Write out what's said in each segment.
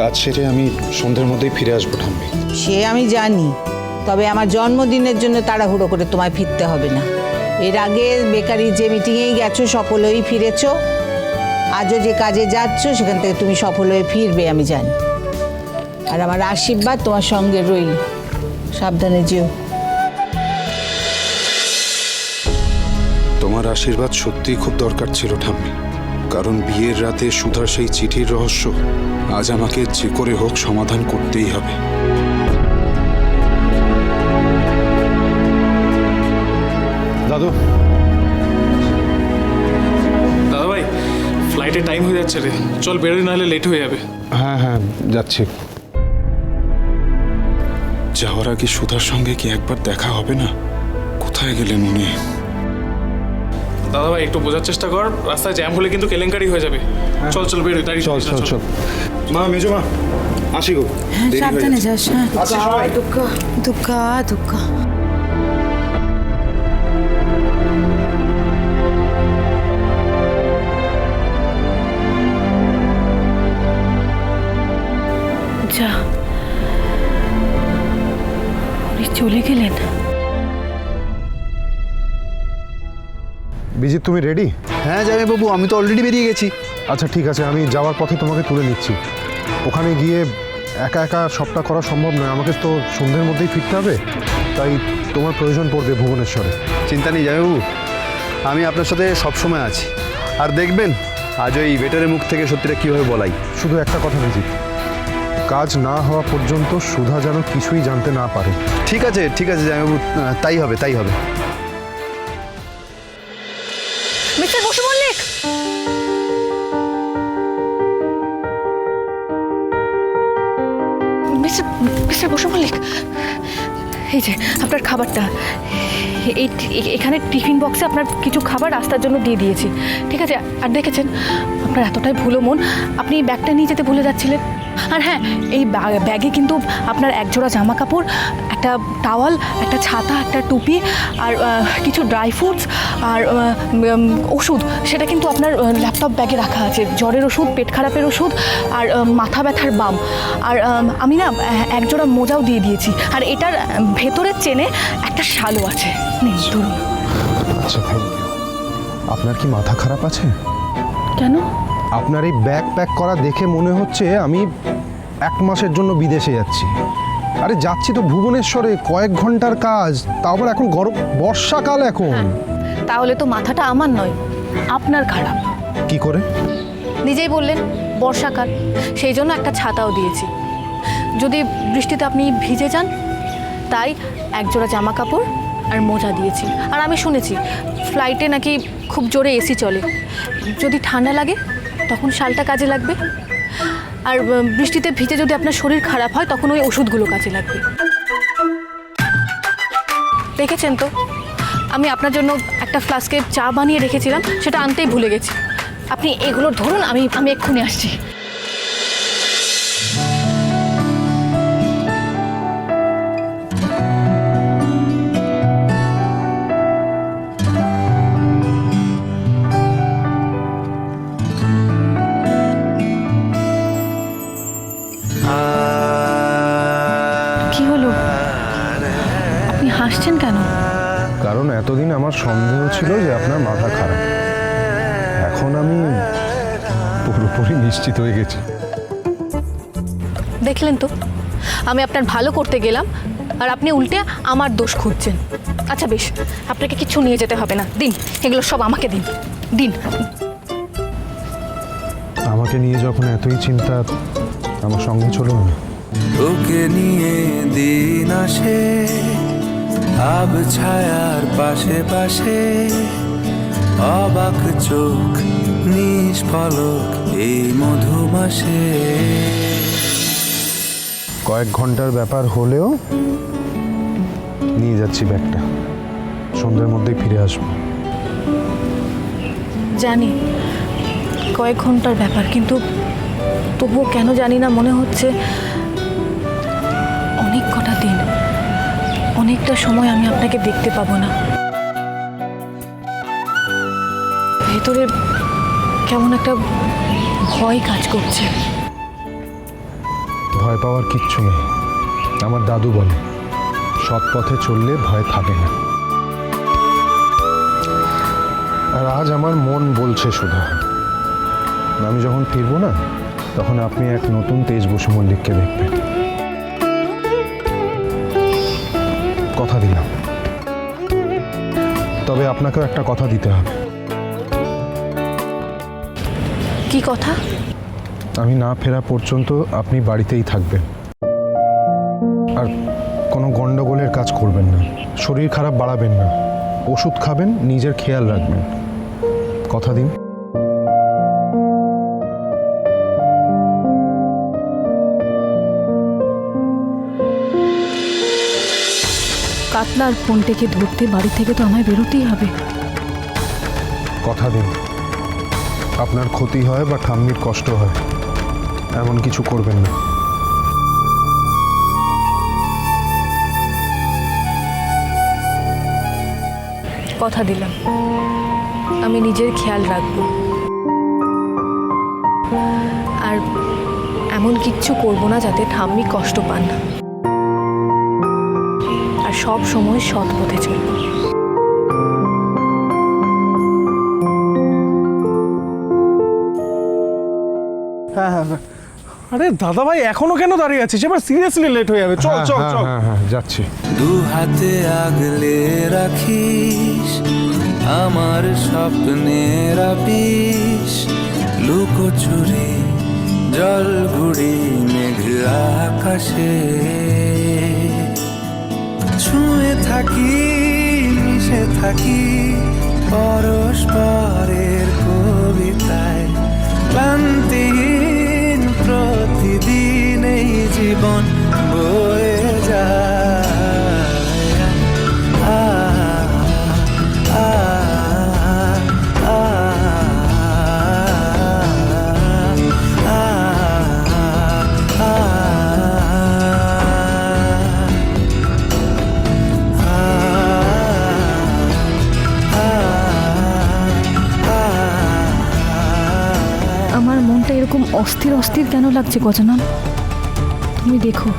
কাজ সেরে আমি সন্ধ্যের মধ্যেই ফিরে আসবো ঠাম্মি। সে আমি জানি, তবে আমার জন্মদিনের জন্য তাড়াহুড়ো করে তোমায় ফিরতে হবে না। এর আগে বেকারি যে মিটিংয়েই গেছো সফল হয়েই ফিরেছো, আজও যে কাজে যাচ্ছ সেখান থেকে তুমি সফল হয়ে ফিরবে আমি জানি। আর আমার আশীর্বাদ তোমার সঙ্গে রইল, সাবধানে যেও। তোমার আশীর্বাদ সত্যিই খুব দরকার ছিল ঠাম্মি, কারণ বিয়ের রাতে সুধার সেই চিঠির রহস্য আজ আমাকে যে করে হোক সমাধান করতেই হবে। দাদু, দাদা ভাই, ফ্লাইটের টাইম হয়ে যাচ্ছে রে, চল বেরোই, নাহলে লেট হয়ে যাবে। হ্যাঁ হ্যাঁ যাচ্ছি। যাওয়ার আগে সুধার সঙ্গে কি একবার দেখা হবে না? কোথায় গেলেন উনি? দাদা ভাই একটু বোঝার চেষ্টা কর, রাস্তায় জ্যাম হলে কিন্তু কেলেঙ্কারি হয়ে যাবে। চল চল বেরোই, দাঁড়িয়ে চল চল চল। মা, মেজো মা, আসি গো। সাবধানে যাস। হ্যাঁ, দুঃখা দুঃখা দুঃখা। যা, উনি চলে গেলেন। বিজিৎ, তুমি রেডি? হ্যাঁ জামাইবাবু, আমি তো অলরেডি বেরিয়ে গেছি। আচ্ছা ঠিক আছে, আমি যাওয়ার পথে তোমাকে তুলে নিচ্ছি। ওখানে গিয়ে একা একা সবটা করা সম্ভব নয়, আমাকে তো সন্ধ্যের মধ্যেই ফিরতে হবে, তাই তোমার প্রয়োজন পড়বে ভুবনেশ্বরে। চিন্তা নেই জামাইবাবু, আমি আপনার সাথে সবসময় আছি। আর দেখবেন আজ ওই ওয়েটারের মুখ থেকে সত্যিটা কীভাবে বলাই। শুধু একটা কথা বিজিৎ, কাজ না হওয়া পর্যন্ত সুধা যেন কিছুই জানতে না পারে। ঠিক আছে জামাইবাবু, তাই হবে তাই হবে। মিস্টার বসু মল্লিক, মিস্টার বসু মল্লিক, এই যে আপনার খাবারটা, এখানে টিফিন বক্সে আপনার কিছু খাবার রাস্তার জন্য দিয়ে দিয়েছি, ঠিক আছে? আর দেখেছেন আপনার এতটাই ভুলো মন, আপনি ব্যাগটা নিয়ে যেতে ভুলে যাচ্ছিলেন। আর হ্যাঁ, এই ব্যাগে কিন্তু আপনার একজোড়া জামা কাপড়, একটা টাওয়াল, একটা ছাতা, একটা টুপি আর কিছু ড্রাই ফ্রুটস আর ওষুধ, সেটা কিন্তু আপনার ল্যাপটপ ব্যাগে রাখা আছে। জ্বরের ওষুধ, পেট খারাপের ওষুধ আর মাথা ব্যথার বাম। আর আমি না একজোড়া মোজাও দিয়ে দিয়েছি। আর এটার ভেতরের চেনে একটা শালও আছে। নিন ধরুন। আচ্ছা ভাই, আপনার কি মাথা খারাপ আছে? কেন? আপনার এই ব্যাগ প্যাক করা দেখে মনে হচ্ছে আমি 1 মাসের জন্য বিদেশে যাচ্ছি। আরে যাচ্ছি তো ভুবনেশ্বরে, কয়েক ঘন্টার কাজ, তাও আবার এখন গরম বর্ষাকাল এখন। তাহলে তো মাথাটা আমার নয়, আপনার খারাপ। কি করে? নিজেই বললেন বর্ষাকাল, সেই জন্য একটা ছাতাও দিয়েছি, যদি বৃষ্টিতে আপনি ভিজে যান। তাই একজোড়া জামা কাপড় আর মোজা দিয়েছি। আর আমি শুনেছি ফ্লাইটে নাকি খুব জোরে এসি চলে, যদি ঠান্ডা লাগে তখন শালটা কাজে লাগবে। আর বৃষ্টিতে ভিজে যদি আপনার শরীর খারাপ হয় তখন ওই ওষুধগুলো কাজে লাগবে। দেখেছেন তো, আমি আপনার জন্য একটা ফ্লাস্কে চা বানিয়ে রেখেছিলাম, সেটা আনতেই ভুলে গেছি। আপনি এগুলো ধরুন, আমি এক্ষুনি আসছি। কি হলো, আপনি হাসছেন কেন? কারণ এতদিন আমার সন্দেহ ছিল যে আপনার মাথা খারাপ, এখন আমি পুরোপুরি নিশ্চিত হয়ে গেছি। দেখলেন তো, আমি আপনার ভালো করতে গেলাম আর আপনি উল্টে আমার দোষ খুঁজছেন। আচ্ছা বেশ, আপনাকে কিছু নিয়ে যেতে হবে না, দিন এগুলো সব আমাকে দিন। দিন। আমাকে নিয়ে যখন এতই চিন্তা, আমার সঙ্গে চলুন না। তোকে নিয়ে দিন আসে আব ছায়ার পাশে পাশে, অবাক চোখ নিষ্পলক এই মধুমাসে। কয়েক ঘন্টার ব্যাপার হলেও নিয়ে যাচ্ছি ব্যাগটা, সন্ধ্যের মধ্যেই ফিরে আসবো। জানি কয়েক ঘন্টার ব্যাপার, কিন্তু তবুও কেন জানি না মনে হচ্ছে অনেক কটা দিন, অনেকটা সময় আমি আপনাকে দেখতে পাবো না। ভেতরে কেমন একটা ভয় কাজ করছে। ভয় পাওয়ার কিচ্ছু নেই। আমার দাদু বলে সৎ পথে চললে ভয় থাকে না। আর আজ আমার মন বলছে সুধা, আমি যখন ফিরবো না তখন আপনি এক নতুন তেজ বসু মল্লিককে দেখবেন। কথা দিলাম। তবে আপনাকেও একটা কথা দিতে হবে। কি কথা? আমি না ফেরা পর্যন্ত আপনি বাড়িতেই থাকবেন, আর কোনো গন্ডগোলের কাজ করবেন না, শরীর খারাপ বাড়াবেন না, ওষুধ খাবেন, নিজের খেয়াল রাখবেন। কথা দিন। কাতলার ফোনটাকে ধরতে বাড়ি থেকে তো আমায় বেরোতেই হবে। কথা দিন। আপনার ক্ষতি হয় বা ঠাম্মির কষ্ট হয় এমন কিছু করবেন না। কথা দিলাম, আমি নিজের খেয়াল রাখব, আর এমন কিচ্ছু করব না যাতে ঠাম্মি কষ্ট পান, আর সব সময় সৎ পথে চলব। আরে দাদা ভাই এখনো কেন দাঁড়িয়ে আছিস? এবার সিরিয়াসলি লেট হয়ে যাবে। চল চল চল। হ্যাঁ, যাচ্ছি। দু হাতে আগলে রাখিস আমার স্বপ্নের আপিস, লুকোচুরি জল ঘুড়ি মেঘ আকাশে, ছুঁয়ে থাকি মিশে থাকি পরস্পরের কবিতায়, ক্লান্তিহীন প্রতিদিন এই জীবন বয়ে যায়। আ, আ, আ, আমার মনটা এরকম অস্থির অস্থির কেন লাগছে গজানন? তুমি দেখো,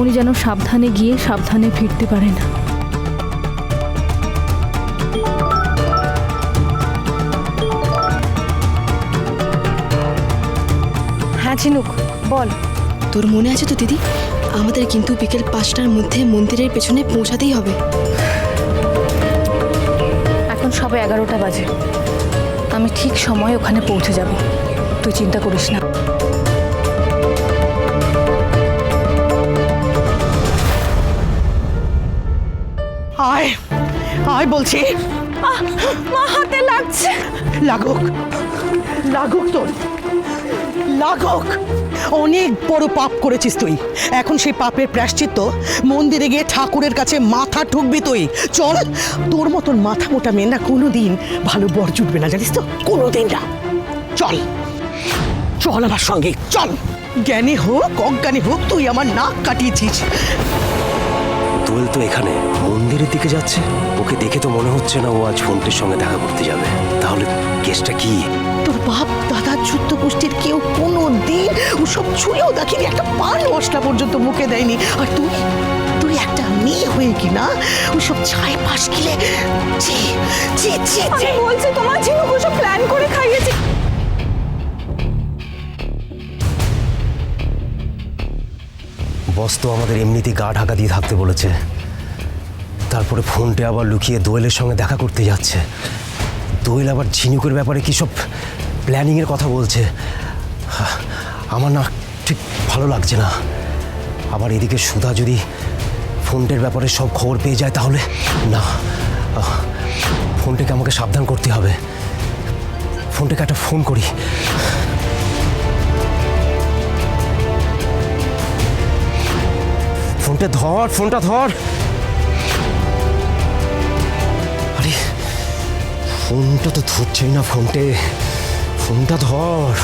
উনি যেন সাবধানে গিয়ে সাবধানে ফিরতে পারেন। হ্যাঁ ঝিনুক, বল। তোর মনে আছে তো দিদি, আমাদের কিন্তু বিকেল 5টার মধ্যে মন্দিরের পেছনে পৌঁছাতেই হবে। এখন সবে 11টা বাজে, আমি ঠিক সময় ওখানে পৌঁছে যাব, তুই চিন্তা করিস না। আয় আয় বলছি। মা হাতে লাগছে। লাগুক লাগুক, তোর লাগুক। অনেক বড় পাপ করেছিস তুই, এখন সেই পাপের প্রায়শ্চিত্ত মন্দিরে গিয়ে ঠাকুরের কাছে মাথা ঠুকবি তুই। চল, তোর মতন মাথা মোটা মেয়ে না কোনোদিন ভালো বর জুটবে না, জানিস তো, কোনোদিন না। চল চল আমার সঙ্গে, চল। জ্ঞানী হোক অজ্ঞানী হোক, তুই আমার নাক কাটিয়েছিস। দোয়েল তো এখানে মন্দিরের দিকে যাচ্ছে, ওকে দেখে তো মনে হচ্ছে না ও আজ ফোনটির সঙ্গে দেখা করতে যাবে। তাহলে কেসটা কি? তোর বাপ দাদা যুদ্ধ গোষ্ঠীর কেউ কোনো দিন ওসব ছুঁয়েও দেখেনি, একটা পান মশলা পর্যন্ত মুখে দেয়নি। আর তুই তুই একটা মেয়ে হয়ে কি না ওসব ছাই পাশ গিলে বলছে তোমার ঝিনুক ওসব প্ল্যান করে খাইয়েছে। বস তো আমাদের এমনিতেই গা ঢাকা দিয়ে থাকতে বলেছে, তারপরে ফোনটা আবার লুকিয়ে দোয়েলের সঙ্গে দেখা করতে যাচ্ছে। দোয়েল আবার ঝিনুকের ব্যাপারে কী সব প্ল্যানিংয়ের কথা বলছে। আমার না ঠিক ভালো লাগছে না। আবার এদিকে সুধা যদি ফোনটার ব্যাপারে সব খবর পেয়ে যায় তাহলে না, ফোনটাকে আমাকে সাবধান করতে হবে। ফোনটাকে একটা ফোন করি। ফোনটা ধর, ফোনটা ধর। আরে ফোনটা তো ধরছেই না, ফোনটা ধর।